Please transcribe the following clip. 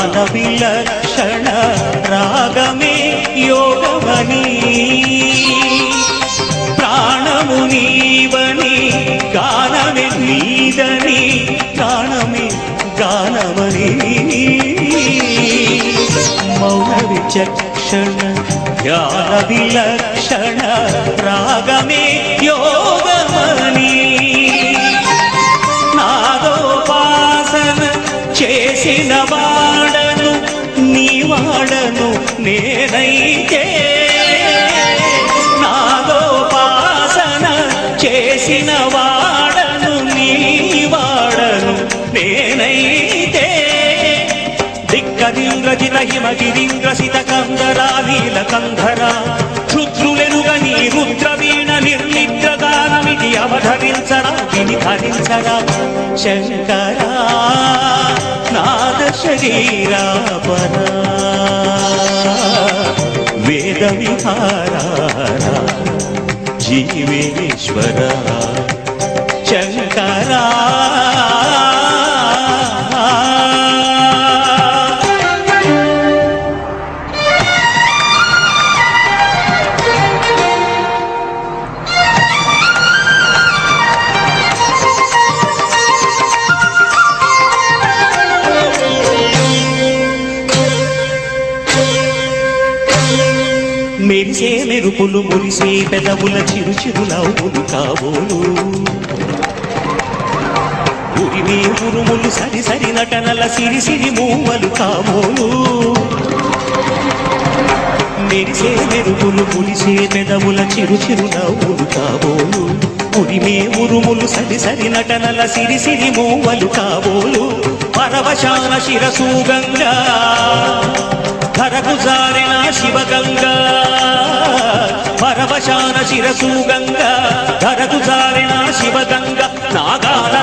జ్ఞాన విలక్షణ రాగమే యోగమని ప్రాణము నీవని గానమే నీదని గానమే గానమని మౌన విచక్షణ జ్ఞాన విలక్షణ రాగమే యోగమని నాదోపాసన చేసిన వాడను నీ వాడను నేనైతే నాదోపాసన చేసిన వాడను నీ వాడను నేనైతే దిక్కదింద్రజిత హిమగిరింద్రసిత కందరా నీలకంధరా క్షుద్రులెరుగని రుద్రవీణ నిర్నిద్రగానమిది అవధరించరా విని ధరించరా శంకరా నాద శరీరా పరా వేద విహారా జీవేశ్వరా శంకరా మెరిసే మెరుపులు మురిసే పెదవుల చిరు చిరునవ్వులు కాబోలు ఉరిమే ఉరుములు సరి సరి నటనల సిరి సిరి మూవలు కాబోలు మెరిసే మెరుపులు మురిసే పెదవుల చిరు చిరునవ్వులు కాబోలు ఉరిమే ఉరుములు సరి సరి నటనల సిరి సిరి మూవలు కాబోలు పరవశాన శిరసు గంగా ధరకు జారిన శివగంగా పరవశాన శిరసు గంగా ధరకు జారిన శివగంగా నాగాల